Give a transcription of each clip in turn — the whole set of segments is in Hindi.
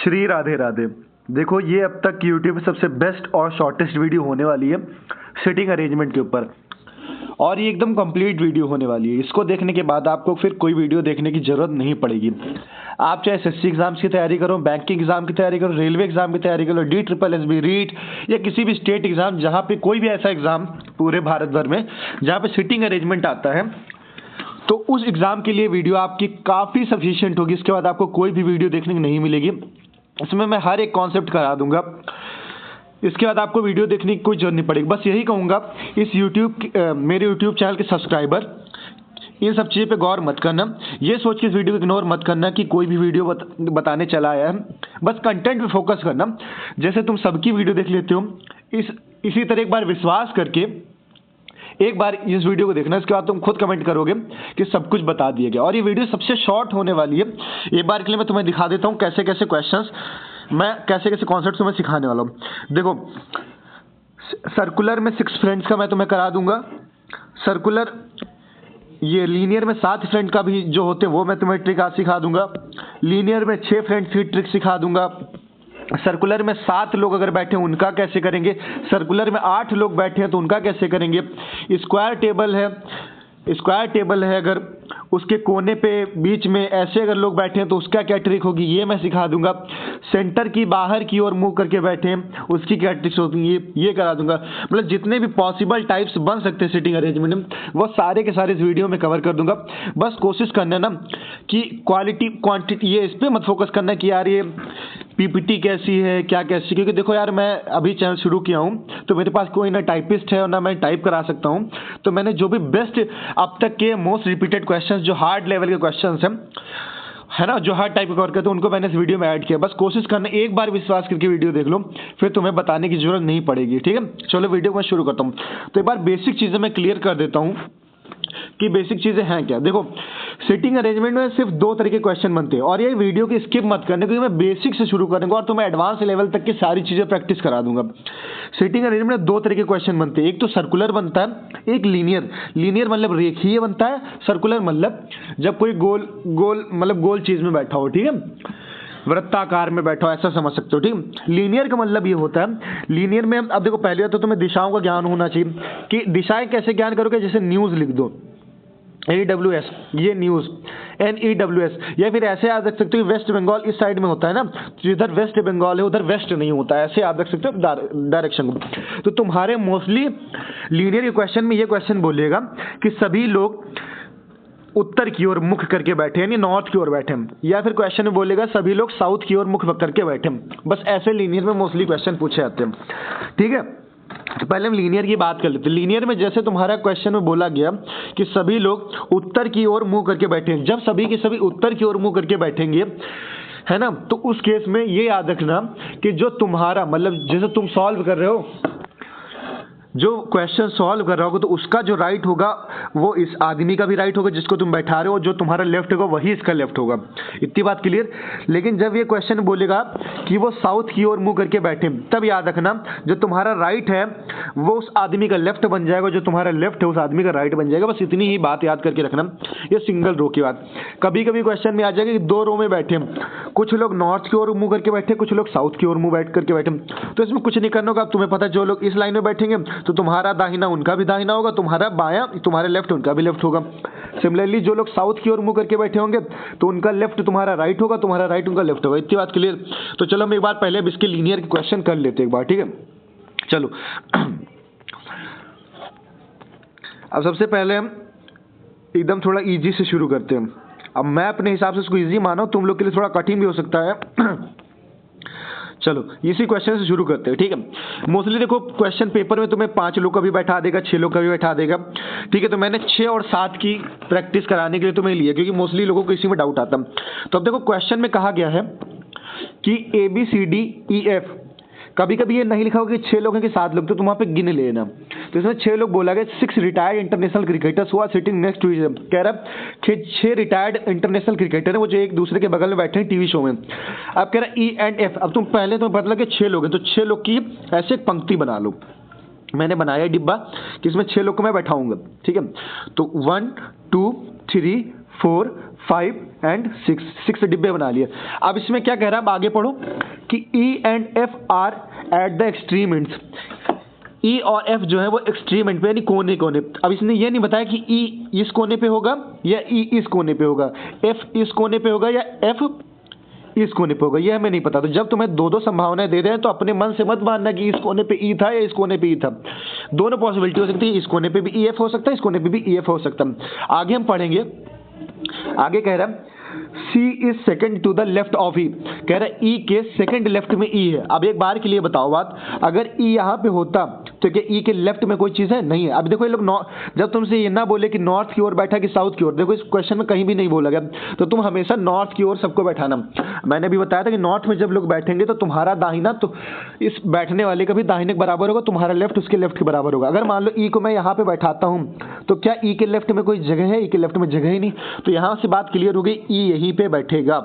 श्री राधे राधे। देखो ये अब तक यूट्यूब पे सबसे बेस्ट और शॉर्टेस्ट वीडियो होने वाली है सिटिंग अरेंजमेंट के ऊपर, और ये एकदम कंप्लीट वीडियो होने वाली है। इसको देखने के बाद आपको फिर कोई वीडियो देखने की ज़रूरत नहीं पड़ेगी। आप चाहे एसएससी एग्जाम्स की तैयारी करो, बैंकिंग एग्जाम की तैयारी करो, रेलवे एग्जाम की तैयारी करो, DSSB रीट या किसी भी स्टेट एग्जाम, जहाँ पे कोई भी ऐसा एग्जाम पूरे भारत भर में जहाँ पे सिटिंग अरेंजमेंट आता है, तो उस एग्जाम के लिए वीडियो आपकी काफ़ी सफिशिएंट होगी। इसके बाद आपको कोई भी वीडियो देखने को नहीं मिलेगी। इसमें मैं हर एक कॉन्सेप्ट करा दूंगा। इसके बाद आपको वीडियो देखने की कोई जरूरत नहीं पड़ेगी। बस यही कहूँगा, इस मेरे यूट्यूब चैनल के सब्सक्राइबर इन सब चीज़ पे गौर मत करना। ये सोच के इस वीडियो को इग्नोर मत करना कि कोई भी वीडियो बताने चला आया है। बस कंटेंट पे फोकस करना। जैसे तुम सबकी वीडियो देख लेते हो, इसी तरह एक बार विश्वास करके एक बार इस वीडियो को देखना। इसके बाद तुम खुद कमेंट करोगे कि सब कुछ बता दिया गया। और ये वीडियो सबसे शॉर्ट होने वाली है। एक बार के लिए मैं तुम्हें दिखा देता हूँ कैसे कैसे क्वेश्चंस, मैं कैसे कैसे कॉन्सेप्ट तुम्हें सिखाने वाला हूँ। देखो, सर्कुलर में 6 फ्रेंड्स का मैं तुम्हें करा दूंगा। सर्कुलर ये लीनियर में 7 फ्रेंड का भी जो होते हैं वो मैं तुम्हें ट्रिक आज सिखा दूंगा। लीनियर में 6 फ्रेंड्स की ट्रिक सिखा दूंगा। सर्कुलर में 7 लोग अगर बैठे हैं उनका कैसे करेंगे। सर्कुलर में 8 लोग बैठे हैं तो उनका कैसे करेंगे। स्क्वायर टेबल है अगर उसके कोने पे बीच में ऐसे अगर लोग बैठे हैं तो उसका क्या ट्रिक होगी, ये मैं सिखा दूंगा। सेंटर की बाहर की ओर मुंह करके बैठे हैं उसकी क्या ट्रिक्स होगी, ये करा दूंगा। मतलब जितने भी पॉसिबल टाइप्स बन सकते हैं सिटिंग अरेंजमेंट में, वो सारे के सारे इस वीडियो में कवर कर दूंगा। बस कोशिश करना ना कि क्वालिटी क्वांटिटी ये इस पर मत फोकस करना कि यार ये पीपीटी कैसी है क्या कैसी, क्योंकि देखो यार मैं अभी चैनल शुरू किया हूँ तो मेरे पास कोई ना टाइपिस्ट है और ना मैं टाइप करा सकता हूँ। तो मैंने जो भी बेस्ट अब तक के मोस्ट रिपीटेड क्वेश्चंस, जो हार्ड लेवल के क्वेश्चंस हैं, है ना, जो हार्ड टाइप कवर करते हैं, उनको मैंने इस वीडियो में ऐड किया। बस कोशिश करना, एक बार विश्वास करके वीडियो देख लो, फिर तुम्हें बताने की जरूरत नहीं पड़ेगी। ठीक है, चलो वीडियो को मैं शुरू करता हूँ। तो एक बार बेसिक चीज़ें मैं क्लियर कर देता हूँ कि बेसिक चीज़ें हैं क्या। देखो, सिटिंग अरेंजमेंट में सिर्फ 2 तरह के क्वेश्चन बनते हैं, और ये वीडियो की स्किप मत करने, क्योंकि मैं बेसिक से शुरू करूंगा और तुम्हें एडवांस लेवल तक की सारी चीज़ें प्रैक्टिस करा दूंगा। सिटिंग अरेंजमेंट में 2 तरह के क्वेश्चन बनते हैं, एक तो सर्कुलर बनता है, एक लीनियर मतलब रेखीय बनता है। सर्कुलर मतलब जब कोई गोल चीज़ में बैठा हो, ठीक है, वृत्ताकार में बैठा हो, ऐसा समझ सकते हो। ठीक, लीनियर का मतलब ये होता है, लीनियर में अब देखो पहले तो तुम्हें दिशाओं का ज्ञान होना चाहिए कि दिशाएं कैसे ज्ञान करोगे। जैसे न्यूज़ लिख दो, AWS, ये न्यूज़, NEWS, या फिर ऐसे याद रख सकते हो वेस्ट बंगाल इस साइड में होता है ना, जिधर वेस्ट बंगाल है उधर वेस्ट नहीं होता है, ऐसे याद रख सकते हो डायरेक्शन को। तो तुम्हारे मोस्टली लीनियर के क्वेश्चन में ये क्वेश्चन बोलेगा कि सभी लोग उत्तर की ओर मुख करके बैठे, यानी नॉर्थ की ओर बैठे, या फिर क्वेश्चन में बोलेगा सभी लोग साउथ की ओर मुख करके बैठे। बस ऐसे लीनियर में मोस्टली क्वेश्चन पूछे जाते हैं। ठीक है, तो पहले हम लीनियर की बात कर लेते हैं। लीनियर में जैसे तुम्हारा क्वेश्चन में बोला गया कि सभी लोग उत्तर की ओर मुंह करके बैठे हैं, जब सभी के सभी उत्तर की ओर मुंह करके बैठेंगे, है ना, तो उस केस में ये याद रखना कि जो तुम्हारा मतलब जैसे तुम सॉल्व कर रहे हो, जो क्वेश्चन सॉल्व कर रहा होगा, तो उसका जो राइट होगा वो इस आदमी का भी राइट होगा जिसको तुम बैठा रहे हो, जो तुम्हारा लेफ्ट होगा वही इसका लेफ्ट होगा। इतनी बात क्लियर। लेकिन जब ये क्वेश्चन बोलेगा कि वो साउथ की ओर मुंह करके बैठे, तब याद रखना जो तुम्हारा राइट है वो उस आदमी का लेफ्ट बन जाएगा, जो तुम्हारा लेफ्ट है उस आदमी का राइट बन जाएगा। बस इतनी ही बात याद करके रखना। ये सिंगल रो की बात। कभी कभी क्वेश्चन में आ जाएगा कि 2 रो में बैठे, कुछ लोग नॉर्थ की ओर मुंह करके बैठे, कुछ लोग साउथ की ओर मुंह बैठ करके बैठे, तो इसमें कुछ नहीं करना होगा। तुम्हें पता है जो लोग इस लाइन में बैठेंगे तो तुम्हारा दाहिना उनका भी दाहिना होगा, तुम्हारा बायां तुम्हारे लेफ्ट उनका भी लेफ्ट होगा। सिमिलरली जो लोग साउथ की ओर मुंह करके बैठे होंगे तो उनका लेफ्ट तुम्हारा राइट होगा, तुम्हारा राइट उनका लेफ्ट होगा। इतनी बात क्लियर। तो चलो हम एक बार पहले अब इसके लीनियर के क्वेश्चन कर लेते हैं एक बार। ठीक है, चलो अब सबसे पहले हम एकदम थोड़ा इजी से शुरू करते हैं। अब मैं अपने हिसाब से इसको इजी माना, तुम लोग के लिए थोड़ा कठिन भी हो सकता है। चलो इसी क्वेश्चन से शुरू करते हैं। ठीक है, मोस्टली देखो क्वेश्चन पेपर में तुम्हें 5 लोग का भी बैठा देगा, 6 लोग का भी बैठा देगा। ठीक है, तो मैंने 6 और 7 की प्रैक्टिस कराने के लिए तुम्हें लिया, क्योंकि मोस्टली लोगों को इसी में डाउट आता। तो अब देखो क्वेश्चन में कहा गया है कि ABCDEF, कभी कभी ये नहीं लिखा होगा कि 6 लोग हैं कि 7 लोग, तो तुम वहाँ पे गिन लेना। तो इसमें 6 लोग बोला गया, 6 रिटायर्ड इंटरनेशनल क्रिकेटर्स हुआ sitting next to each other. कह रहा कि 6 रिटायर्ड इंटरनेशनल क्रिकेटर हैं वो जो एक दूसरे के बगल में बैठे हैं टीवी शो में। अब कह रहा E&F, अब तुम पहले तुम्हें पता लगा कि 6 लोग हैं, तो 6 लोग की ऐसे एक पंक्ति बना लो। मैंने बनाया डिब्बा कि इसमें 6 लोग को मैं बैठाऊंगा। ठीक है, तो 1 2 3 4 5 एंड 6 डिब्बे बना लिए। अब इसमें क्या कह रहा है, अब आगे पढ़ो कि E and F are at the extreme ends. E और F जो है वो एक्सट्रीम एंड पे यानी कोने कोने। अब इसने ये नहीं बताया कि E इस कोने पे होगा या E इस कोने पे होगा, F इस कोने पे होगा या F इस कोने पे होगा, ये हमें नहीं पता। तो जब तुम्हें दो संभावनाएं दे रहे हैं तो अपने मन से मत मानना कि इस कोने पे E था या इस कोने पे E था। दोनों पॉसिबिलिटी हो सकती है, इस कोने पे भी EF हो सकता है, इस कोने पे भी EF हो सकता है। आगे हम पढ़ेंगे, आगे कह रहा है C is second to the left of E। कह रहा है E के सेकंड लेफ्ट में E है। अब एक बार के लिए बताओ बात, अगर E यहाँ पे होता तो क्या E के लेफ्ट में कोई चीज़ है? नहीं है। अब देखो ये लोग जब तुमसे ये ना बोले कि नॉर्थ की ओर बैठा कि साउथ की ओर, देखो इस क्वेश्चन में कहीं भी नहीं बोला गया, तो तुम हमेशा नॉर्थ की ओर सबको बैठाना। मैंने भी बताया था कि नॉर्थ में जब लोग बैठेंगे तो तुम्हारा दाहिना तो इस बैठने वाले का भी दाहिने के बराबर होगा, तुम्हारा लेफ्ट उसके लेफ्ट के बराबर होगा। अगर मान लो E को मैं यहाँ पे बैठाता हूँ तो क्या E के लेफ्ट में कोई जगह है? E के लेफ्ट में जगह ही नहीं। तो यहाँ से बात क्लियर हो गई, E यहीं पे बैठेगा।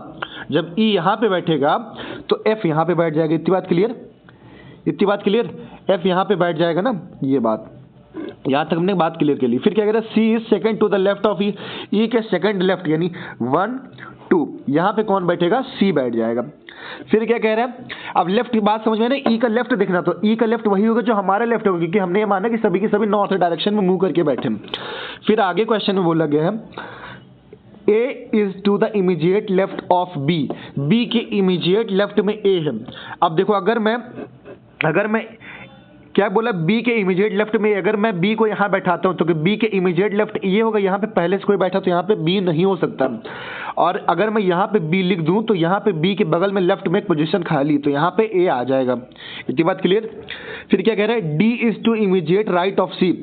जब E यहाँ पे बैठेगा तो F यहाँ पे बैठ जाएगा। इतनी बात क्लियर? इतनी बात क्लियर? F यहाँ पे बैठ जाएगा ना, ये बात यहाँ तक हमने बात क्लियर कर ली। फिर क्या कह रहा है, C is second to the left of E। E के सेकंड लेफ्ट यानी 1 2, यहाँ पे कौन बैठेगा? C बैठ जाएगा। फिर क्या कह रहा है, अब लेफ्ट की बात समझ में ना, E का लेफ्ट देखना, तो E का लेफ्ट वही होगा जो हमारा लेफ्ट होगा, क्योंकि हमने ये माना कि सभी के सभी नॉर्थ डायरेक्शन में मूव करके बैठे। फिर आगे क्वेश्चन में बोला गया है A is to the immediate left of B। B के इमीडिएट लेफ्ट में A है। अब देखो अगर मैं क्या बोला, B के इमीडिएट लेफ्ट में, अगर मैं B को यहाँ बैठाता हूँ तो B के इमीडिएट लेफ्ट ये होगा, यहाँ पे पहले से कोई बैठा तो यहाँ पे B नहीं हो सकता। और अगर मैं यहाँ पे B लिख दूँ तो यहाँ पे B के बगल में लेफ्ट में एक पोजीशन खाली, तो यहाँ पे A आ जाएगा। इतनी बात क्लियर? फिर क्या कह रहा है, D is to immediate right of C।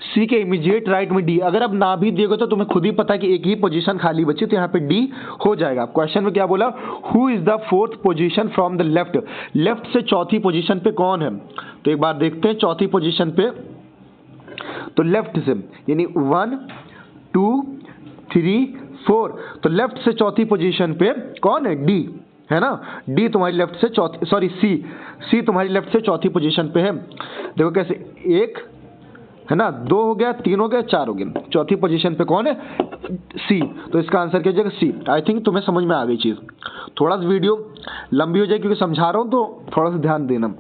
C के इमीडिएट राइट में D। अगर अब ना भी दिएगा तो तुम्हें खुद ही पता है कि एक ही पोजीशन खाली बची, तो यहाँ पे D हो जाएगा। क्वेश्चन में क्या बोला, who is the fourth position from the left. Left से चौथी पोजीशन पे कौन है? तो एक बार देखते हैं चौथी पोजीशन पे, तो लेफ्ट से यानी 1 2 3 4, तो लेफ्ट से चौथी पोजीशन पे कौन है? D है ना। D तुम्हारी लेफ्ट से चौथी, सॉरी C तुम्हारी लेफ्ट से चौथी पोजीशन पे है। देखो कैसे, 1 है ना, 2 हो गया, 3 हो गया, 4 हो गया, चौथी पोजीशन पे कौन है? C। तो इसका आंसर क्या हो जाएगा? C। आई थिंक तुम्हें समझ में आ गई चीज़। थोड़ा सा वीडियो लंबी हो जाएगी क्योंकि समझा रहा हूँ, तो थोड़ा सा ध्यान देना।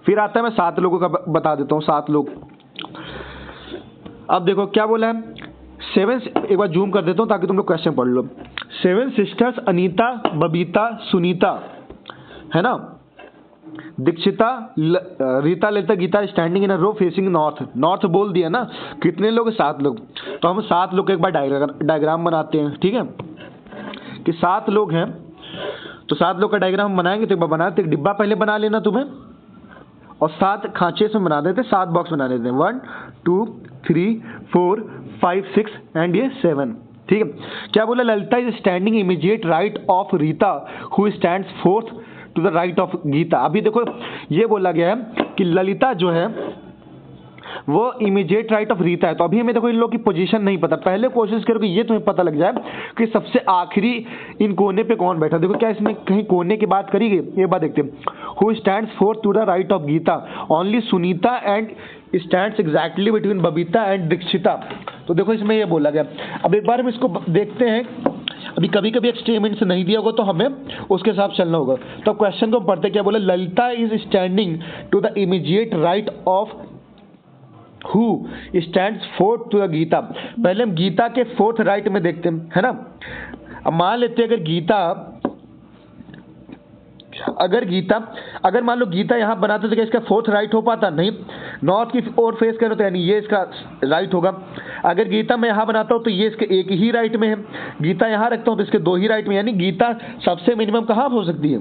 फिर आता है, मैं 7 लोगों का बता देता हूँ, 7 लोग। अब देखो क्या बोला है, 7, एक बार जूम कर देता हूँ ताकि तुम लोग क्वेश्चन पढ़ लो। 7 सिस्टर्स अनीता, बबीता, सुनीता, है ना, Dikshita, Rita, Lalita, Geeta standing in a row facing north. North बोल दिया ना, कितने लोग? 7 लोग। तो हम 7 लोग का एक बार डायग्राम बनाते हैं, ठीक है, कि 7 लोग हैं, तो 7 लोग का डायग्राम बनाएंगे। तो एक बार बनाते, एक डिब्बा पहले बना लेना तुम्हें, और 7 खांचे से बना देते, 7 बॉक्स बना देते हैं, 1 2 3 4 5 6 एंड ये 7, ठीक है। क्या बोला, Lalita is standing immediate right of Rita who stands fourth to the right of Geeta. अभी देखो ये बोला गया है कि ललिता जो है वो इमीडिएट राइट ऑफ रीता है। तो अभी हमें देखो इन लोग की पोजीशन नहीं पता, पहले कोशिश करो कि ये तुम्हें पता लग जाए कि सबसे आखिरी इन कोने पे कौन बैठा। देखो क्या इसमें कहीं कोने की बात करी गई? ये बात देखते हैं, who stands fourth to the right of Geeta, only Sunita and stands exactly between Babita and Dikshita. तो देखो इसमें ये बोला गया। अब एक बार हम इसको देखते हैं, अभी कभी कभी एक्सट्रीमेंट से नहीं दिया होगा तो हमें उसके हिसाब से चलना होगा। तो क्वेश्चन को पढ़ते, क्या बोला, Lalita is standing to the immediate right of who stands fourth to the Geeta. पहले हम गीता के फोर्थ राइट में देखते हैं, है ना। अब मान लेते हैं अगर मान लो गीता यहाँ बनाते तो क्या इसका फोर्थ राइट हो पाता? नहीं। नॉर्थ की ओर फेस करो तो यानी ये इसका राइट होगा। अगर गीता मैं यहाँ बनाता हूँ तो ये इसके एक ही राइट में है, गीता यहाँ रखता हूँ तो इसके 2 ही राइट में, यानी गीता सबसे मिनिमम कहाँ हो सकती है?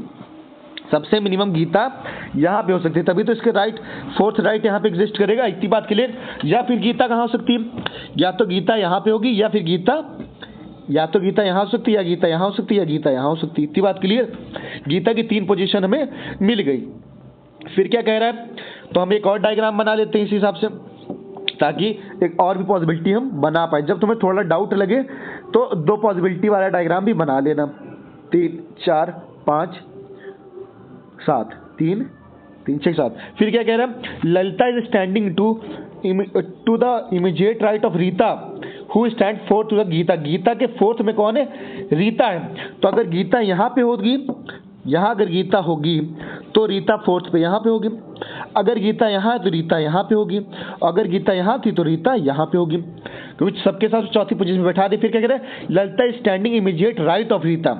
सबसे मिनिमम गीता यहाँ पे हो सकती है, तभी तो इसके फोर्थ राइट यहाँ पे एग्जिस्ट करेगा। इतनी बात क्लियर? या फिर गीता कहाँ हो सकती है? या तो गीता यहाँ पे होगी, या फिर गीता यहाँ हो सकती है, या गीता यहाँ हो सकती है, या गीता यहाँ हो सकती है। इतनी बात क्लियर? गीता की 3 पोजीशन हमें मिल गई। फिर क्या कह रहा है, तो हम एक और डायग्राम बना लेते हैं इस हिसाब से, ताकि एक और भी पॉसिबिलिटी हम बना पाए। जब तुम्हें थोड़ा डाउट लगे तो 2 पॉसिबिलिटी वाला डायग्राम भी बना लेना। 3 4 5 7, 3 3 6 7। फिर क्या कह रहा है, Lalita is standing to the immediate right of Rita who stand fourth to the Geeta, Geeta के फोर्थ में कौन है, रीता है। तो अगर गीता यहाँ पे होगी, यहाँ अगर गीता होगी तो रीता फोर्थ पे यहाँ पे होगी, अगर गीता यहाँ है तो रीता यहाँ पे होगी, अगर गीता यहाँ थी तो रीता यहाँ पे होगी, क्योंकि सबके साथ चौथी पोजीशन में बैठा दी। फिर क्या कह रहे हैं, Lalita standing immediate right of Rita.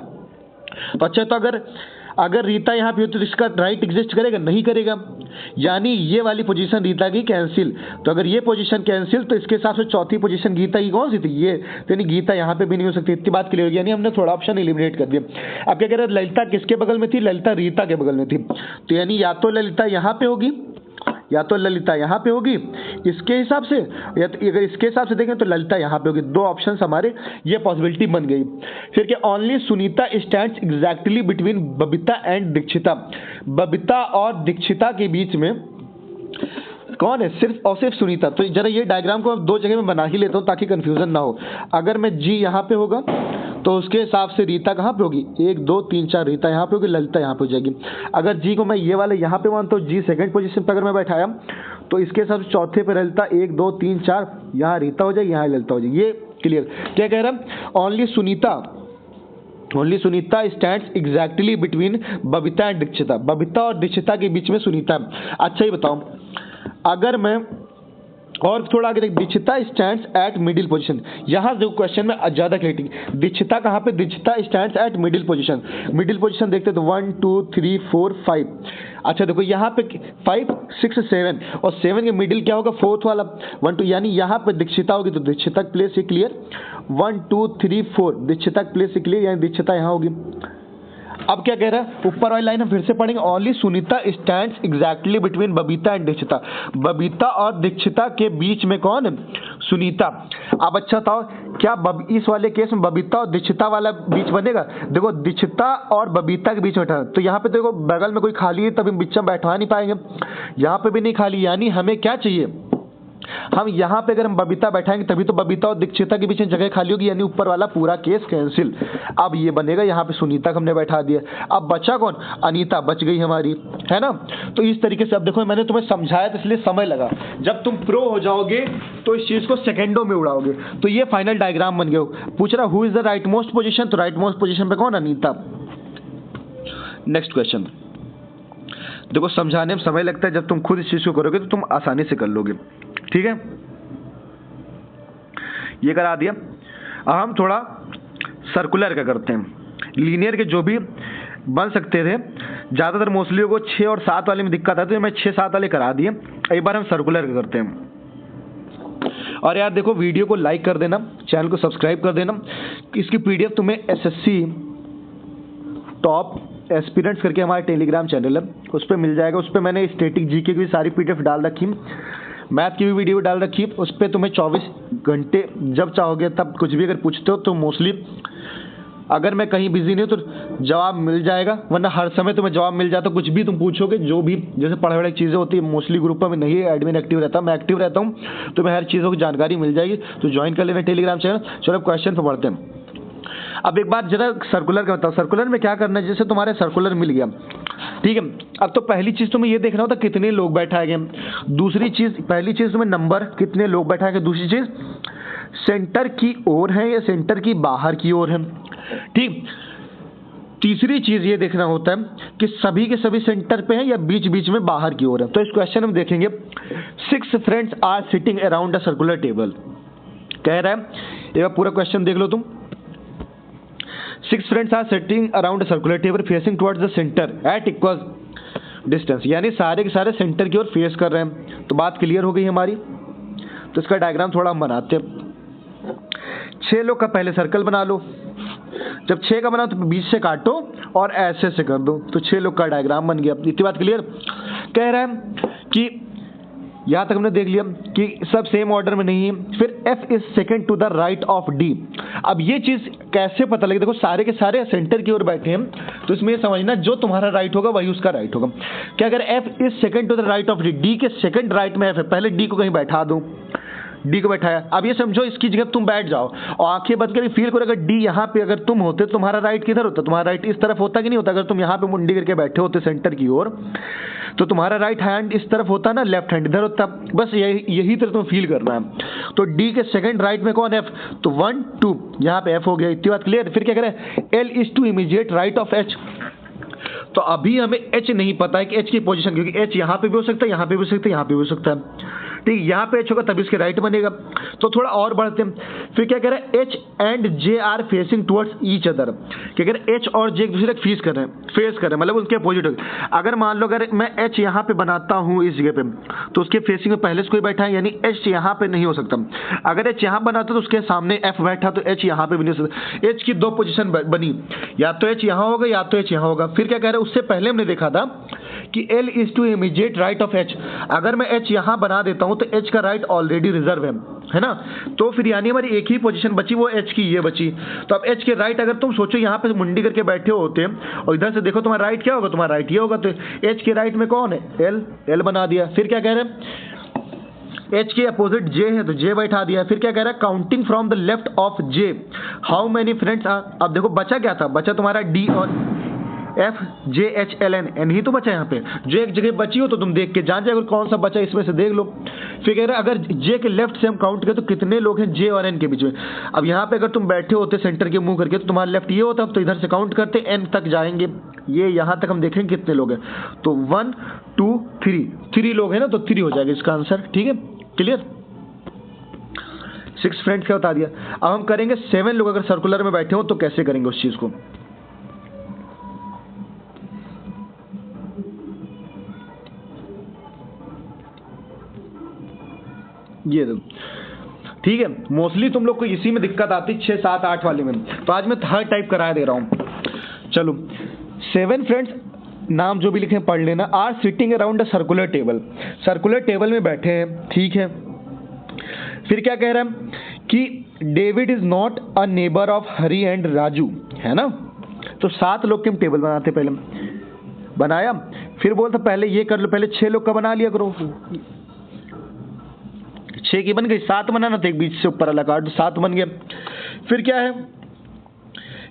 तो अच्छा, तो अगर रीता यहाँ पे हो तो इसका राइट एग्जिस्ट करेगा, नहीं करेगा, यानी ये वाली पोजीशन रीता की कैंसिल। तो अगर ये पोजीशन कैंसिल तो इसके हिसाब से चौथी पोजीशन गीता की कौन सी थी, ये, तो यानी गीता यहाँ पे भी नहीं हो सकती। इतनी बात क्लियर होगी, यानी हमने थोड़ा ऑप्शन एलिमिनेट कर दिया। अब क्या कह रहे हैं, ललिता किसके बगल में थी, ललिता रीता के बगल में थी, तो यानी या तो ललिता यहाँ पे होगी या तो ललिता यहाँ पे होगी इसके हिसाब से, या तो अगर इसके हिसाब से देखें तो ललिता यहाँ पे होगी। दो ऑप्शंस हमारे ये पॉसिबिलिटी बन गई। फिर क्या, only Sunita stands exactly between Babita and Dikshita, Babita और दीक्षिता के बीच में कौन है, सिर्फ और सिर्फ सुनीता। तो जरा ये डायग्राम को दो जगह में बना ही लेता हूँ ताकि कंफ्यूजन ना हो। अगर मैं जी यहाँ पे होगा तो उसके हिसाब से रीता कहाँ पे होगी, 1 2 3 4 रीता यहाँ पे होगी, ललिता यहाँ पे हो जाएगी। अगर जी को मैं ये वाले यहाँ पे मानता हूँ, जी सेकंड पोजीशन पे अगर मैं बैठाया तो इसके हिसाब से चौथे पे ललिता, 1 2 3 4 यहाँ रीता हो जाएगी, यहाँ ललिता हो जाएगी। ये क्लियर। क्या कह रहा है, only Sunita stands exactly between Babita and Dikshita, Babita और दीक्षिता के बीच में सुनीता। अच्छा ही बताओ, अगर मैं और थोड़ा आगे, Dikshita stands at middle position, यहाँ जो क्वेश्चन में ज़्यादा क्लियरिटी, दीक्षिता कहाँ पे, Dikshita stands at middle position. Middle position देखते तो 1 2 3 4 5। अच्छा देखो यहाँ पे 5 6 7 और 7 के मिडिल क्या होगा, फोर्थ वाला 1 2, यानी यहाँ पे दीक्षिता होगी तो दीक्षिता प्लेस से क्लियर, 1 2 3 4 दीक्षिता प्लेस से क्लियर, यानी दीक्षिता यहाँ होगी। अब क्या कह रहा है, ऊपर वाली लाइन हम फिर से पढ़ेंगे, only Sunita stands exactly between Babita and Dikshita, Babita और दीक्षिता के बीच में कौन है, सुनीता। अब अच्छा था, क्या इस वाले केस में बबीता और दीक्षिता वाला बीच बनेगा, देखो दीक्षिता और बबीता के बीच में बैठा, तो यहाँ पे देखो बगल में कोई खाली है तभी बीच में बैठवा नहीं पाएंगे, यहाँ पे भी नहीं खाली, यानी हमें क्या चाहिए, हम यहाँ पे अगर हम बबीता बैठाएंगे तभी तो बबीता और दीक्षिता के बीच में जगह खाली होगी, यानी ऊपर वाला पूरा केस कैंसिल। अब ये बनेगा, यहाँ पे सुनीता को हमने बैठा दिया, अब बचा कौन, अनीता बच गई हमारी, है ना। तो इस तरीके से अब देखो मैंने तुम्हें समझाया तो इसलिए समय लगा, जब तुम प्रो हो जाओगे तो इस चीज को सेकेंडों में उड़ाओगे। तो ये फाइनल डायग्राम बन गया। पूछ रहा who is the right most position, तो राइट मोस्ट पोजिशन पे कौन, अनीता। नेक्स्ट क्वेश्चन देखो, समझाने में समय लगता है, जब तुम खुद इस चीज को करोगे तो तुम आसानी से कर लोगे, ठीक है। ये करा दिया। अब हम थोड़ा सर्कुलर का करते हैं। लीनियर के जो भी बन सकते थे, ज़्यादातर मोस्टली को 6 और 7 वाले में दिक्कत आती है, मैं 6 7 वाले करा दिए। एक बार हम सर्कुलर का करते हैं। और यार देखो, वीडियो को लाइक कर देना, चैनल को सब्सक्राइब कर देना। इसकी पीडीएफ तुम्हें एसएससी टॉप एस्पिरेंट्स करके हमारा टेलीग्राम चैनल है, उस पर मिल जाएगा। उस पर मैंने स्टैटिक जीके की भी सारी पीडीएफ डाल रखी, मैथ की भी वीडियो डाल रखी है। उस पर तुम्हें 24 घंटे जब चाहोगे तब कुछ भी अगर पूछते हो तो मोस्टली, अगर मैं कहीं बिजी नहीं हूँ तो जवाब मिल जाएगा, वरना हर समय तुम्हें जवाब मिल जाता। कुछ भी तुम पूछोगे, जो भी जैसे पढ़ाई वढ़ाई चीज़ें होती है, मोस्टली ग्रुप में नहीं एडमिन एक्टिव रहता, मैं एक्टिव रहता हूँ, तो मैं हर चीज़ों की जानकारी मिल जाएगी। तो ज्वाइन कर लेना टेलीग्राम चैनल। चलो अब क्वेश्चन पर बढ़ते हैं। अब एक बार जरा सर्कुलर का बताओ, सर्कुलर में क्या करना है। जैसे तुम्हारे सर्कुलर मिल गया, ठीक है। अब तो पहली चीज तुम्हें ये देखना होता कितने लोग बैठाए गए। दूसरी चीज, पहली चीज तुम्हें नंबर, कितने लोग बैठाए गए। दूसरी चीज सेंटर की ओर है या सेंटर की बाहर की ओर है, ठीक। तीसरी चीज ये देखना होता है कि सभी के सभी सेंटर पे हैं या बीच बीच में बाहर की ओर है। तो इस क्वेश्चन में देखेंगे, 6 friends are sitting around a circular table, कह रहा है। एक बार पूरा क्वेश्चन देख लो तुम। 6 friends are sitting around a circular table facing towards the center at equal distance, यानी सारे के सारे सेंटर की ओर फेस कर रहे हैं। तो बात क्लियर हो गई हमारी। तो इसका डायग्राम थोड़ा हम बनाते हैं। 6 लोग का पहले सर्कल बना लो। जब 6 का बनाओ तो बीच से काटो और ऐसे से कर दो, तो 6 लोग का डायग्राम बन गया। इतनी बात क्लियर। कह रहा है कि यहाँ तक हमने देख लिया कि सब सेम ऑर्डर में नहीं है। फिर F is second to the right of D। अब ये चीज कैसे पता लगे, देखो सारे के सारे सेंटर की ओर बैठे हैं, तो इसमें ये समझना जो तुम्हारा राइट होगा वही उसका राइट होगा। क्या अगर F is second to the right of D, D के सेकंड राइट में F है, पहले D को कहीं बैठा दो, डी को बैठाया। अब ये समझो इसकी जगह तुम बैठ जाओ और आंखें बंद करके फील करो अगर डी यहाँ पे अगर तुम होते तुम्हारा राइट किधर होता, तुम्हारा राइट इस तरफ होता कि नहीं होता। अगर तुम यहाँ पे मुंडी करके बैठे होते सेंटर की ओर तो तुम्हारा राइट हैंड इस तरफ होता ना, लेफ्ट हैंड इधर होता। बस यही तरह तुम्हें फील करना है। तो डी के सेकंड राइट में कौन है, एफ, तो 1 2 यहाँ पे एफ हो गया। इतनी बात क्लियर। फिर क्या करें, L is to immediate right of H. तो अभी हमें एच नहीं पता है कि एच की पोजीशन, क्योंकि एच यहाँ पे भी हो सकता है, यहाँ पे भी हो सकता है, यहाँ पे भी हो सकता है। ठीक, यहाँ पे एच होगा तब इसके राइट बनेगा। तो थोड़ा और बढ़ते हैं। फिर क्या कह रहे हैं, H and J are facing towards each other. क्या कह रहे हैं, एच और जे एक दूसरे को फेस कर रहे हैं, मतलब उनके अपोजिट हो गए। अगर मान लो अगर मैं एच यहाँ पे बनाता हूँ इस जगह पे, तो उसके फेसिंग में पहले से कोई बैठा है, यानी एच यहाँ पे नहीं हो सकता। अगर एच यहाँ बनाता तो उसके सामने एफ बैठा, तो एच यहाँ पे भी नहीं हो सकता। एच की दो पोजीशन बनी, या तो एच यहाँ होगा या तो एच यहाँ होगा। फिर क्या कह रहे हैं, उससे पहले हमने देखा था कि L is to immediate right of H. अगर मैं एच यहाँ बना देता हूँ तो एच का राइट ऑलरेडी रिजर्व है ना। तो फिर यानी हमारी एक ही पोजीशन बची, वो एच की ये बची। तो अब एच के राइट अगर तुम सोचो यहाँ पे मुंडी करके बैठे होते और इधर से देखो तुम्हारा राइट क्या होगा, तुम्हारा राइट ये होगा। तो एच के राइट में कौन है, एल बना दिया। फिर क्या कह रहे हैं, एच के अपोजिट जे है तो जे बैठा दिया। फिर क्या कह रहा है, counting from the left of J how many friends are. अब देखो बचा क्या था, बचा तुम्हारा डी और F, J H L N, N ही तो बचा यहाँ पे। जो एक जगह बची हो तो तुम देख के जान जाओगे कौन सा बचा, इसमें से देख लो। फिर कह रहे हैं अगर जे के लेफ्ट से हम काउंट करें तो कितने लोग हैं जे और एन के बीच में। अब यहाँ पे अगर तुम बैठे होते सेंटर के मुंह करके तो तुम्हारा लेफ्ट ये होता, तो इधर से काउंट करते एन तक जाएंगे, ये यहाँ तक हम देखेंगे कितने लोग हैं। तो 1 2 3 लोग हैं ना, तो 3 हो जाएगा इसका आंसर। ठीक है, क्लियर। 6 फ्रेंड्स क्या बता दिया। अब हम करेंगे 7 लोग अगर सर्कुलर में बैठे हो तो कैसे करेंगे उस चीज को। ये ठीक है, मोस्टली तुम लोग को इसी में दिक्कत आती 6 7 8 वाले में, तो आज मैं थर्ड टाइप कराया दे रहा हूं। चलो 7 फ्रेंड्स नाम जो भी लिखे पढ़ लेना। Are sitting around a circular table, circular table में बैठे हैं। ठीक है, फिर क्या कह रहा है कि David is not a neighbour of Hari and Raju, है ना। तो 7 लोग के हम टेबल बनाते, पहले बनाया। फिर बोलता पहले ये कर लो, पहले 6 लोग का बना लिया करो। 6 की बन गई, 7 बनाना तो एक बीच से ऊपर वाला काट दो, 7 बन गया। फिर क्या है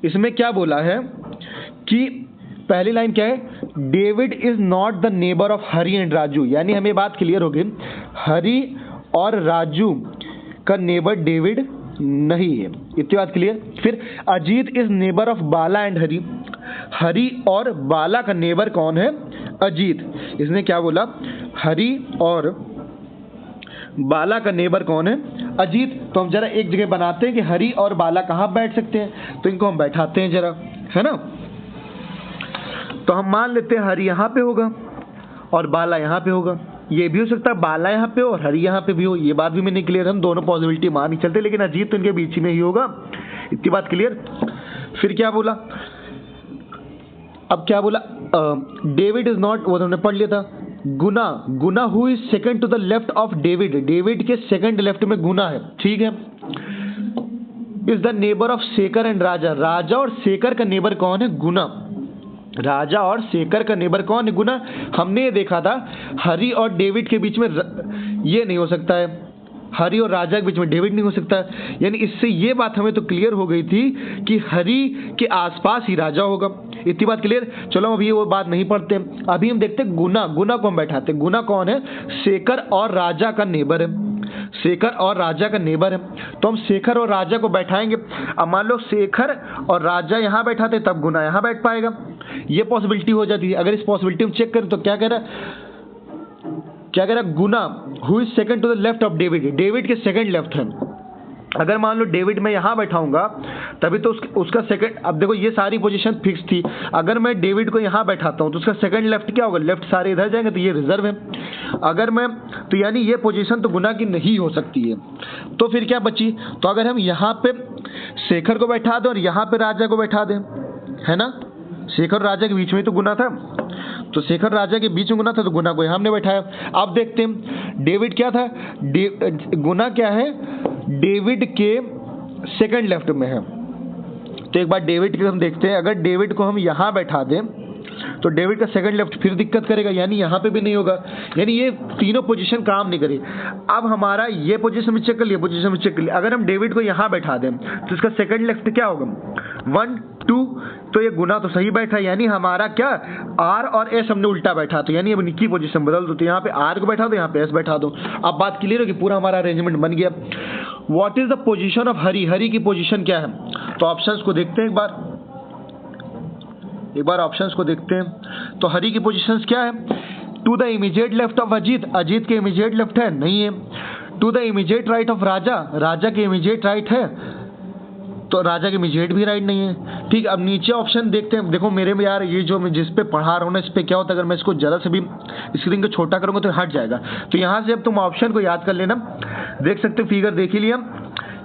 इसमें, क्या बोला है कि पहली लाइन क्या है, David is not the neighbour of Hari and Raju, यानी हमें बात क्लियर होगी, हरी और राजू का नेबर डेविड नहीं है। इतनी बात क्लियर। फिर Ajit is neighbour of Bala and Hari, Hari और बाला का नेबर कौन है, अजीत। इसने क्या बोला, हरी और बाला का नेबर कौन है, अजीत। तो हम जरा एक जगह बनाते हैं कि हरी और बाला कहाँ बैठ सकते हैं, तो इनको हम बैठाते हैं जरा, है ना। तो हम मान लेते हैं हरी यहाँ पे होगा और बाला यहाँ पे होगा। ये भी हो सकता है बाला यहाँ पे हो और हरी यहाँ पे भी हो, ये बात भी मैंने क्लियर, हम दोनों पॉसिबिलिटी मान ही चलते, लेकिन अजीत तो इनके बीच में ही होगा। इतनी बात क्लियर। फिर क्या बोला, अब क्या बोला, डेविड इज नॉट, वो हमने पढ़ लिया था। Guna who is second to the left of David, David के सेकंड लेफ्ट में गुना है। ठीक है, is the neighbour of Shekhar and Raja, Raja और शेखर का नेबर कौन है, गुना। राजा और शेखर का नेबर कौन है, गुना। हमने ये देखा था हरी और डेविड के बीच में ये नहीं हो सकता है, हरी और राजा के बीच में डेविड नहीं हो सकता, यानी इससे ये बात हमें तो क्लियर हो गई थी कि हरी के आसपास ही राजा होगा। इतनी बात क्लियर। चलो अभी वो बात नहीं पढ़ते, अभी हम देखते गुना को हम बैठाते। गुना कौन है, शेखर और राजा का नेबर है, शेखर और राजा का नेबर है। तो हम शेखर और राजा को बैठाएंगे। अब मान लो शेखर और राजा यहाँ बैठाते तब गुना यहाँ बैठ पाएगा, ये पॉसिबिलिटी हो जाती है। अगर इस पॉसिबिलिटी में चेक करें तो क्या कह रहा है, Guna who is second to the left of David, David के सेकंड लेफ्ट है। अगर मान लो डेविड मैं यहाँ बैठाऊंगा तभी तो उसका सेकंड, अब देखो ये सारी पोजीशन फिक्स थी, अगर मैं डेविड को यहाँ बैठाता हूँ तो उसका सेकंड लेफ्ट क्या होगा, लेफ्ट सारे इधर जाएंगे, तो ये रिजर्व है। अगर मैं, तो यानी ये पोजीशन तो गुना की नहीं हो सकती है। तो फिर क्या बची, तो अगर हम यहाँ पे शेखर को बैठा दें और यहाँ पे राजा को बैठा दें, है ना, शेखर और राजा के बीच में तो गुना था, तो शेखर राजा के बीच में गुना था, तो गुना को यहाँ हमने बैठाया। अब देखते हैं डेविड क्या था, गुना क्या है, डेविड के सेकंड लेफ्ट में है। तो एक बार डेविड के हम देखते हैं, अगर डेविड को हम यहाँ बैठा दें तो डेविड का सेकंड लेफ्ट फिर दिक्कत करेगा, यानी यहाँ पे भी नहीं होगा, यानी ये तीनों पोजीशन काम नहीं करे। अब हमारा ये पोजीशन भी चेक कर लिया, पोजीशन भी चेक कर लिया। अगर हम डेविड को यहाँ बैठा दें तो इसका सेकंड लेफ्ट क्या होगा 1 2, तो ये गुना तो सही बैठा, यानी हमारा क्या आर और एस हमने उल्टा बैठा, तो यानी अब इनकी पोजीशन बदल दो, तो यहाँ पे आर को बैठा दो, यहाँ पे एस बैठा दो। अब बात क्लियर होगी, पूरा हमारा अरेंजमेंट बन गया। What is the position of Hari, Hari की पोजीशन क्या है? तो ऑप्शंस को देखते हैं एक बार ऑप्शंस को देखते हैं। तो हरी की पोजीशंस क्या है? To the immediate left of Ajit, Ajit के इमीडिएट लेफ्ट है नहीं है। To the immediate right of Raja, Raja के इमीडिएट राइट है, तो राजा के इमीडिएट भी राइट नहीं है। ठीक, अब नीचे ऑप्शन देखते हैं। देखो मेरे में यार ये जो मैं जिस पे पढ़ा रहा हूँ ना, इस पे क्या होता है, अगर मैं इसको जरा से भी स्क्रीन को छोटा करूँगा तो हट जाएगा। तो यहाँ से अब तुम ऑप्शन को याद कर लेना। देख सकते हो फिगर देख ही लिया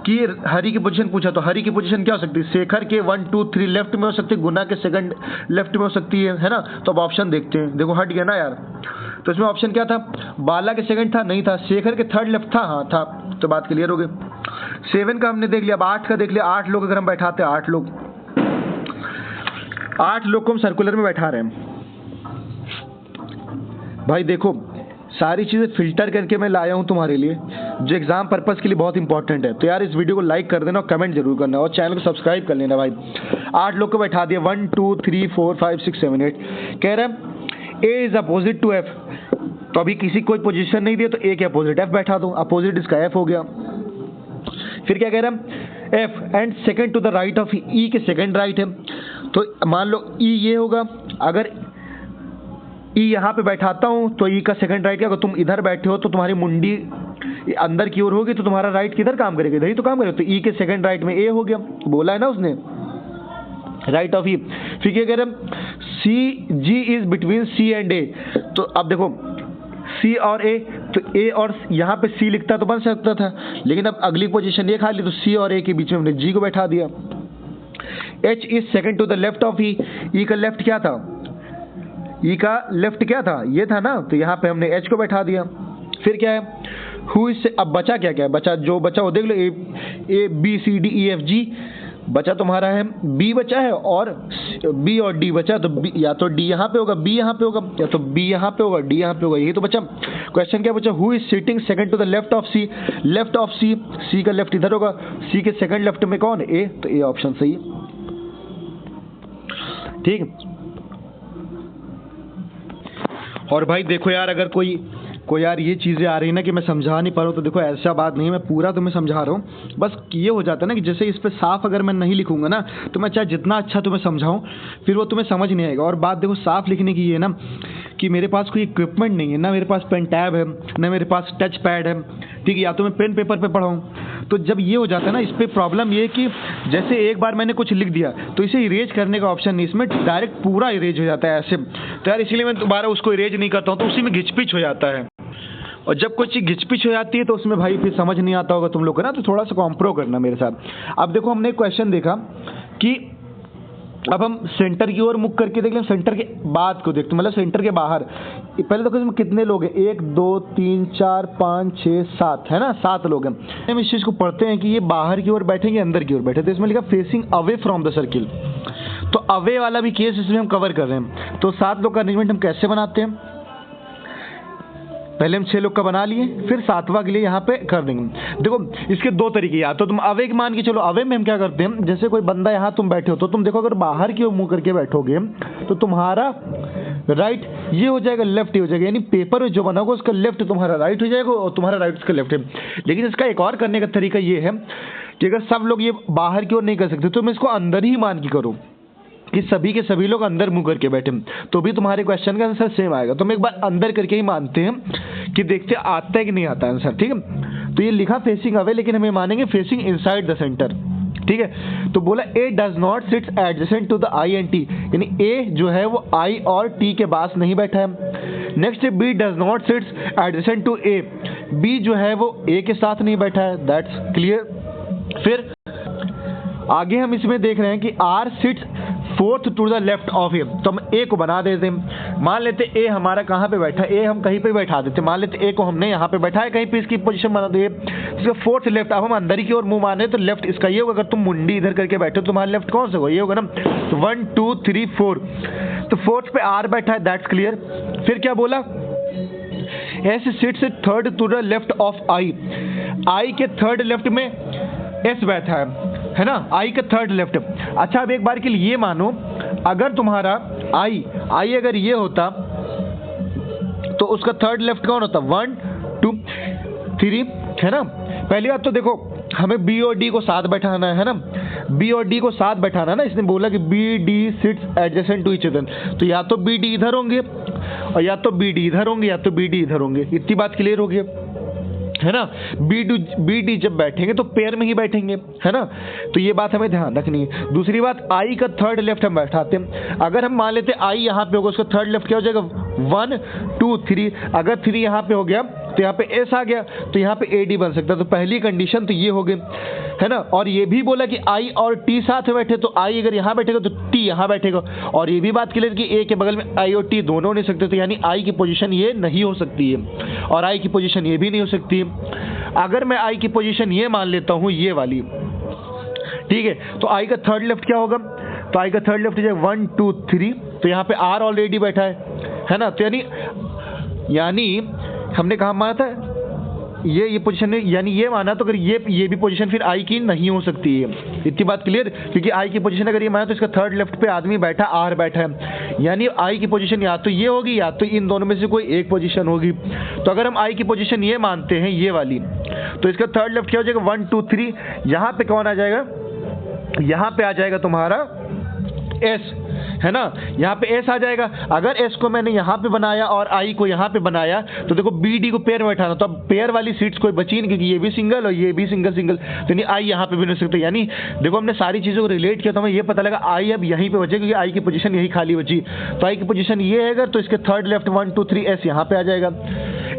कि हरी की पोजीशन पूछा, तो हरी की पोजीशन क्या हो सकती है? शेखर के 1 2 3 लेफ्ट में हो सकती है, गुना के सेकंड लेफ्ट में हो सकती है ना। तो अब ऑप्शन देखते हैं। देखो हट गया ना यार, तो इसमें ऑप्शन क्या था? बाला के सेकंड था नहीं था, शेखर के थर्ड लेफ्ट था हाँ था, तो बात क्लियर हो गई। 7 का हमने देख लिया, अब 8 का देख लिया। 8 लोग अगर हम बैठाते हैं, 8 लोग को हम सर्कुलर में बैठा रहे हैं। भाई देखो सारी चीज़ें फिल्टर करके मैं लाया हूँ तुम्हारे लिए, जो एग्जाम पर्पस के लिए बहुत इंपॉर्टेंट है। तो यार इस वीडियो को लाइक कर देना और कमेंट जरूर करना और चैनल को सब्सक्राइब कर लेना। भाई 8 लोग को बैठा दिया, 1 2 3 4 5 6 7 8। कह रहे हैं ए इज अपोजिट टू एफ, तो अभी किसी कोई पोजीशन नहीं दिया, तो ए के अपोजिट एफ बैठा दो, अपोजिट इसका एफ हो गया। फिर क्या कह रहे हैं? F and second to the right of E के सेकंड राइट है, तो मान लो ई ये होगा, अगर ई यहाँ पे बैठाता हूँ तो ई का सेकंड राइट क्या होगा? तुम इधर बैठे हो तो तुम्हारी मुंडी अंदर की ओर होगी, तो तुम्हारा राइट किधर काम करेगा? इधर ही तो काम करेगा। तो ई के सेकंड राइट में ए हो गया, बोला है ना उसने, राइट ऑफ ई। फिर क्या कह रहे हैं? सी जी इज बिटवीन सी एंड ए, तो अब देखो सी और ए, तो ए और यहाँ पे सी लिखता तो बन सकता था, लेकिन अब अगली पोजीशन ये खाली, तो सी और ए के बीच में हमने जी को बैठा दिया। H is second to the left of E, E का लेफ्ट क्या था? ई का लेफ्ट क्या था? ये था ना, तो यहाँ पे हमने एच को बैठा दिया। फिर क्या है? हु इज, अब बचा क्या क्या है? बचा जो बचा वो देख लो, A B C D E F G बचा तुम्हारा है, बी बचा है और बी और डी बचा, तो बी या तो डी यहाँ पे होगा, बी यहाँ पे होगा, या तो बी यहाँ पे होगा, डी यहाँ पे होगा, यही तो बचा। क्वेश्चन क्या बचा? Who is sitting second to the left of C, left of C, C का लेफ्ट इधर होगा, सी के सेकंड लेफ्ट में कौन? ए, तो ए ऑप्शन सही है। ठीक। और भाई देखो यार, अगर कोई यार ये चीज़ें आ रही है ना कि मैं समझा नहीं पा रहा हूँ, तो देखो ऐसा बात नहीं है, मैं पूरा तुम्हें समझा रहा हूँ। बस ये हो जाता है ना कि जैसे इस पे साफ अगर मैं नहीं लिखूंगा ना, तो मैं चाहे जितना अच्छा तुम्हें समझाऊं, फिर वो तुम्हें समझ नहीं आएगा। और बात देखो साफ लिखने की ये है ना कि मेरे पास कोई इक्विपमेंट नहीं है, ना मेरे पास पेन टैब है, ना मेरे पास टच पैड है, ठीक है, या तो मैं पेन पेपर पे पढ़ाऊँ। तो जब ये हो जाता है ना, इस पर प्रॉब्लम ये कि जैसे एक बार मैंने कुछ लिख दिया तो इसे इरेज करने का ऑप्शन नहीं, इसमें डायरेक्ट पूरा इरेज हो जाता है ऐसे। तो यार इसीलिए मैं दोबारा उसको इरेज नहीं करता हूँ, तो उसी में घिचपिच हो जाता है। और जब कोई चीज़ घिचपिच हो जाती है तो उसमें भाई फिर समझ नहीं आता होगा तुम लोग को ना, तो थोड़ा सा कॉम्प्रो करना मेरे साथ। अब देखो हमने एक क्वेश्चन देखा कि अब हम सेंटर की ओर मुख करके देख लें, सेंटर के बाद को देखते, मतलब सेंटर के बाहर। पहले तो इसमें कितने लोग हैं? 1 2 3 4 5 6 7 है ना, 7 लोग हैं। हम इस चीज़ को पढ़ते हैं कि ये बाहर की ओर बैठेंगे अंदर की ओर बैठे, तो इसमें लिखा facing away from the circle, तो अवे वाला भी केस इसमें हम कवर कर रहे हैं। तो 7 लोग का अरेंजमेंट हम कैसे बनाते हैं? पहले हम 6 लोग का बना लिए, फिर 7वां के लिए यहाँ पे कर देंगे। देखो इसके 2 तरीके, या तो तुम अवे के मान के चलो, अवे में हम क्या करते हैं, जैसे कोई बंदा यहाँ तुम बैठे हो, तो तुम देखो अगर बाहर की ओर मुंह करके बैठोगे तो तुम्हारा राइट ये हो जाएगा, लेफ्ट ये हो जाएगा, यानी पेपर में जो बना होगा उसका लेफ्ट तुम्हारा राइट हो जाएगा और तुम्हारा राइट उसका लेफ्ट है। लेकिन इसका एक और करने का तरीका ये है कि अगर सब लोग ये बाहर की ओर नहीं कर सकते, तो तुम इसको अंदर ही मान के करो कि सभी के सभी लोग अंदर मुंह करके बैठे, तो भी तुम्हारे क्वेश्चन का आंसर सेम आएगा। तो हम एक बार अंदर करके ही मानते हैं कि देखते आता है कि नहीं आता आंसर, ठीक है। तो ये लिखा फेसिंग अवे, लेकिन हमें मानेंगे फेसिंग इनसाइड द सेंटर, ठीक है। तो बोला A does not sits adjacent to the I and T, यानी ए जो है वो आई और टी के पास नहीं बैठा है। Next B does not sits adjacent to A, B जो है वो ए के साथ नहीं बैठा है, दैट्स क्लियर। फिर आगे हम इसमें देख रहे हैं कि R sits fourth to the left of A, तो हम ए को बना देते हैं। मान लेते ए हमारा कहाँ पे बैठा, ए हम कहीं पे बैठा देते, मान लेते ए को हमने यहाँ पे बैठाया कहीं पे, इसकी पोजीशन बना दिए, इसका फोर्थ लेफ्ट। अब हम अंदर ही की ओर मुंह माने तो लेफ्ट इसका ये होगा, अगर तुम मुंडी इधर करके बैठे तो तुम्हारा लेफ्ट कौन सा होगा, ये होगा ना। तो 1 2 3 4, तो फोर्थ पे आर बैठा है, दैट्स क्लियर। फिर क्या बोला, S sits third to the left of I, I के थर्ड लेफ्ट में एस बैठा है ना, आई का थर्ड लेफ्ट। अच्छा अब एक बार के लिए ये मानो, अगर तुम्हारा आई अगर ये होता तो उसका थर्ड लेफ्ट कौन होता, 1 2 3, है ना। पहली बात तो देखो हमें बी और डी को साथ बैठाना है ना, बी और डी को साथ बैठाना है ना। इसने बोला कि B D sits adjacent to each other, तो या तो बी डी इधर होंगे और या तो बी डी इधर होंगे, या तो बी डी इधर होंगे। इतनी बात क्लियर हो गई है ना। बी डी जब बैठेंगे तो पेयर में ही बैठेंगे, है ना, तो ये बात हमें ध्यान रखनी है। दूसरी बात, आई का थर्ड लेफ्ट हम बैठाते हैं। अगर हम मान लेते आई यहाँ पे होगा, उसका थर्ड लेफ्ट क्या हो जाएगा, 1 2 3। अगर 3 यहाँ पे हो गया तो यहाँ पे एस आ गया, तो यहाँ पे ए डी बन सकता है। तो पहली कंडीशन तो ये हो गई, है ना। और ये भी बोला कि आई और टी साथ में बैठे, तो आई अगर यहाँ बैठेगा तो टी यहाँ बैठेगा। और ये भी बात क्लियर कि ए के बगल में आई और टी दोनों हो नहीं सकते, तो यानी आई की पोजीशन ये नहीं हो सकती है और आई की पोजीशन ये भी नहीं हो सकती है। अगर मैं आई की पोजीशन ये मान लेता हूँ, ये वाली, ठीक है, तो आई का थर्ड लेफ्ट क्या होगा, तो आई का थर्ड लेफ्ट है 1 2 3, तो यहाँ पे आर ऑलरेडी बैठा है ना। तो यानी हमने कहा माना था ये पोजीशन है, यानी ये माना, तो अगर ये भी पोजीशन फिर आई की नहीं हो सकती है। इतनी बात क्लियर, क्योंकि आई की पोजीशन अगर ये माना तो इसका थर्ड लेफ्ट पे आदमी बैठा, आर बैठा है, यानी आई की पोजीशन या तो ये होगी या तो इन दोनों में से कोई एक पोजीशन होगी। तो अगर हम आई की पोजीशन ये मानते हैं, ये वाली, तो इसका थर्ड लेफ्ट क्या हो जाएगा, 1 2 3। यहाँ पे कौन आ जाएगा, यहाँ पे आ जाएगा तुम्हारा एस, है ना, यहाँ पे एस आ जाएगा। अगर एस को मैंने यहाँ पे बनाया और आई को यहाँ पे बनाया, तो देखो बी डी को पेयर में बैठाना, तो अब पेयर वाली सीट्स कोई बची नहीं, क्योंकि ये भी सिंगल और ये भी सिंगल, तो नहीं आई यहाँ पे भी नहीं सकते। यानी देखो हमने सारी चीज़ों को रिलेट किया तो हमें ये पता लगा आई अब यहीं पे बचे, क्योंकि आई की पोजीशन यही खाली बची। तो आई की पोजीशन ये है, अगर तो इसके थर्ड लेफ्ट 1 2 3 एस यहाँ पे आ जाएगा,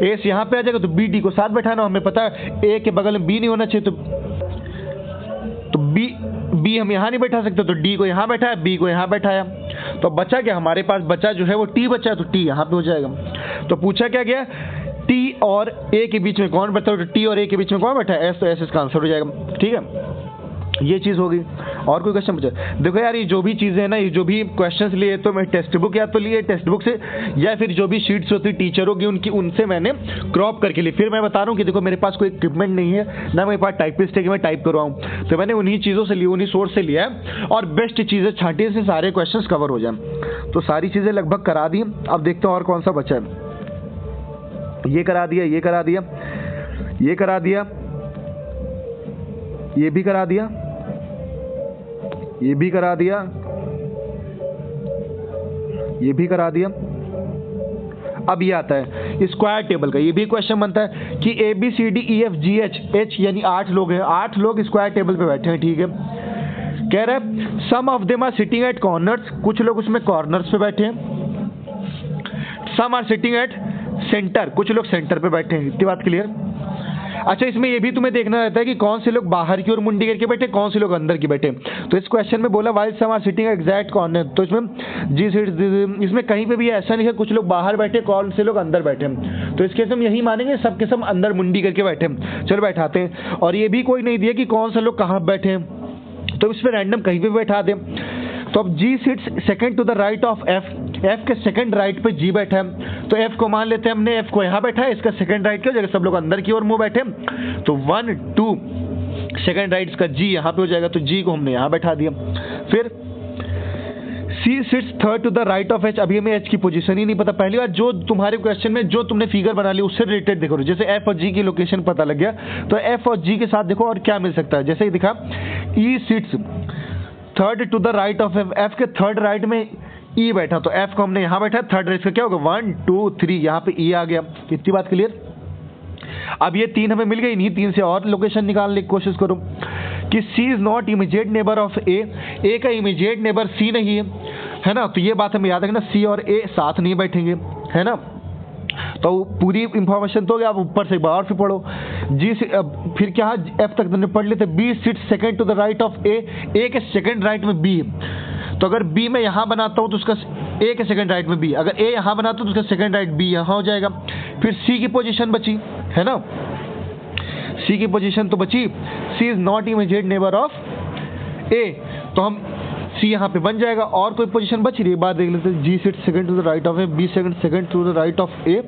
एस यहाँ पे आ जाएगा, तो बी डी को साथ बैठाना, हमें पता है ए के बगल में बी नहीं होना चाहिए, तो बी हम यहाँ नहीं बैठा सकते, तो डी को यहाँ बैठाया, बी को यहाँ बैठाया, तो बचा क्या हमारे पास, बचा जो है वो टी बचा, तो टी यहाँ पे हो जाएगा। तो पूछा क्या गया, टी और ए के बीच में कौन बैठा, तो टी और ए के बीच में कौन बैठा है, एस, तो एस इसका आंसर हो जाएगा। ठीक है, ये चीज़ होगी। और कोई क्वेश्चन पूछा, देखो यार ये जो भी चीज़ें हैं ना, ये जो भी क्वेश्चंस लिए, तो मैं टेक्स्ट बुक या तो लिए टेक्स्ट बुक से, या फिर जो भी शीट्स होती टीचरों की उनकी, उनसे मैंने क्रॉप करके ली। फिर मैं बता रहा हूँ कि देखो मेरे पास कोई इक्विपमेंट नहीं है ना, मेरे पास टाइपिस्ट है कि मैं टाइप करवाऊँ, तो मैंने उन्हीं चीज़ों से ली, उन्हीं सोर्स से लिया है और बेस्ट चीज़ें छांटी से सारे क्वेश्चन कवर हो जाए। तो सारी चीज़ें लगभग करा दी। अब देखते हैं और कौन सा बचा है। ये करा दिया, ये करा दिया, ये करा दिया, ये भी करा दिया, ये भी करा दिया, ये भी करा दिया। अब ये आता है स्क्वायर टेबल का, ये भी क्वेश्चन बनता है कि A B C D E F G H, H यानी 8 लोग हैं, 8 लोग स्क्वायर टेबल पे बैठे हैं। ठीक है, कह रहा है some of them are sitting at corners, कुछ लोग उसमें कॉर्नर्स पे बैठे हैं, some are sitting at centre, कुछ लोग सेंटर पे बैठे हैं। इतनी बात क्लियर। अच्छा, इसमें ये भी तुम्हें देखना रहता है कि कौन से लोग बाहर की ओर मुंडी करके बैठे, कौन से लोग अंदर की बैठे। तो इस क्वेश्चन में बोला while some are sitting exact corner, तो इसमें जी इसमें कहीं पे भी ऐसा नहीं है कुछ लोग बाहर बैठे, कौन से लोग अंदर बैठे। तो इसके हम यही मानेंगे सब के सब अंदर मुंडी करके बैठे। चलो बैठाते हैं। और ये भी कोई नहीं दिया कि कौन से लोग कहाँ बैठे, तो इस पर रैंडम कहीं पे भी बैठा दें। तो अब G sits second to the right of F, F के सेकंड राइट पे जी बैठा है, तो एफ को मान लेते हैं हमने, एफ को यहाँ बैठा है, इसका सेकंड राइट क्या हो जाएगा, सब लोग अंदर की ओर मुंह बैठे, तो 1 2 सेकंड राइट इसका जी यहाँ पे हो जाएगा, तो जी को हमने यहाँ बैठा दिया। फिर C sits third to the right of H, अभी हमें एच की पोजीशन ही नहीं पता। पहली बार जो तुम्हारे क्वेश्चन में जो तुमने फिगर बना ली उससे रिलेटेड देखो, जैसे एफ और जी की लोकेशन पता लग गया, तो एफ और जी के साथ देखो और क्या मिल सकता है। जैसे दिखा E sits third to the right of F, F के थर्ड राइट में ई बैठा, तो एफ को हमने यहाँ बैठा, थर्ड राइट का क्या होगा 1 2 3, यहाँ पे ई आ गया। इतनी बात क्लियर। अब ये 3 हमें मिल गई, नहीं 3 से और लोकेशन निकालने की कोशिश करो कि C is not immediate neighbour of A, A का इमीडिएट नेबर सी नहीं है ना, तो ये बात हमें याद रखना, सी और ए साथ नहीं बैठेंगे, है ना। तो पूरी इंफॉर्मेशन तो आप ऊपर से एक बार फिर पढ़ो। जी से फिर क्या एफ तक तुमने पढ़ लेते। B sits second to the right of A, A के सेकंड राइट में बी, तो अगर बी मैं यहाँ बनाता हूँ तो उसका ए के सेकंड राइट में बी, अगर ए यहाँ बनाता हूँ तो उसका सेकंड राइट बी यहाँ हो जाएगा। फिर सी की पोजीशन बची है ना, सी की पोजीशन तो बची, C is not immediate neighbour of A, तो हम सी यहाँ पे बन जाएगा। और कोई पोजीशन बच रही है, बात देख लेते हैं। G sit second to the right of A, B second to the right of A,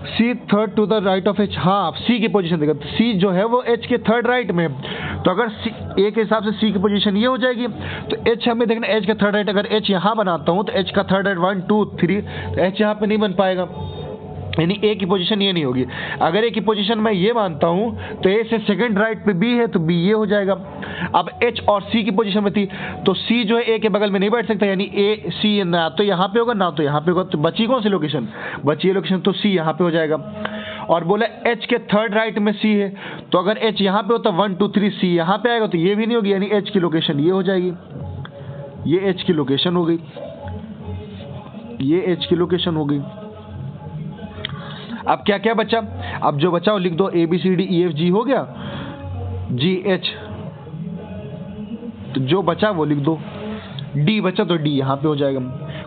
C third to the right of H. हाँ, सी की पोजीशन देखा, सी जो है वो एच के थर्ड राइट में, तो अगर ए के हिसाब से सी की पोजीशन ये हो जाएगी, तो एच हमें देखना एच का थर्ड राइट, अगर एच यहाँ बनाता हूँ तो एच का थर्ड राइट 1 2 3, तो एच यहाँ पे नहीं बन पाएगा, यानी ए की पोजीशन ये नहीं होगी। अगर ए की पोजीशन मैं ये मानता हूँ तो ए से सेकंड राइट पे बी है, तो बी ये हो जाएगा। अब एच और सी की पोजीशन में थी, तो सी जो है ए के बगल में नहीं बैठ सकता, यानी ए सी ना तो यहाँ पे होगा ना तो यहाँ पे होगा, तो बची कौन सी लोकेशन, बची लोकेशन तो सी यहाँ पे हो जाएगा। और बोला एच के थर्ड राइट में सी है, तो अगर एच यहाँ पे होता 1 2 3 सी यहाँ पे आएगा, तो ये भी नहीं होगी, यानी एच की लोकेशन ये हो जाएगी, ये एच की लोकेशन हो गई, ये एच की लोकेशन हो गई। अब क्या क्या बचा, अब जो बचा वो लिख दो, A B C D E F G हो गया, जी एच, तो जो बचा वो लिख दो, डी बचा तो डी यहाँ पे हो जाएगा।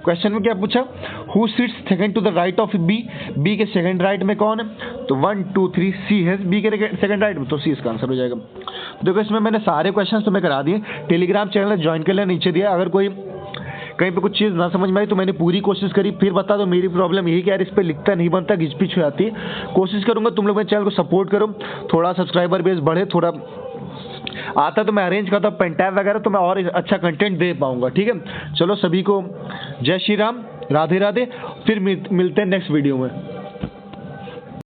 क्वेश्चन में क्या पूछा, who sits second to the right of B, B के सेकंड राइट में कौन है, तो 1 2 3 सी है बी के सेकंड राइट में, तो सी इसका आंसर हो जाएगा। तो देखो इसमें मैंने सारे क्वेश्चन तुम्हें करा दिए, टेलीग्राम चैनल ज्वाइन कर लेना, नीचे दिया। अगर कोई कहीं पे कुछ चीज़ ना समझ में आई तो मैंने पूरी कोशिश करी, फिर बता दो मेरी प्रॉब्लम यही कि यार इस पे लिखता नहीं बनता, घिचपिच हो जाती है। कोशिश करूंगा तुम लोग मेरे चैनल को सपोर्ट करो, थोड़ा सब्सक्राइबर बेस बढ़े, थोड़ा आता तो मैं अरेंज करता हूँ पेन टैब वगैरह, तो मैं और अच्छा कंटेंट दे पाऊंगा। ठीक है, चलो सभी को जय श्री राम, राधे राधे, फिर मिलते हैं नेक्स्ट वीडियो में।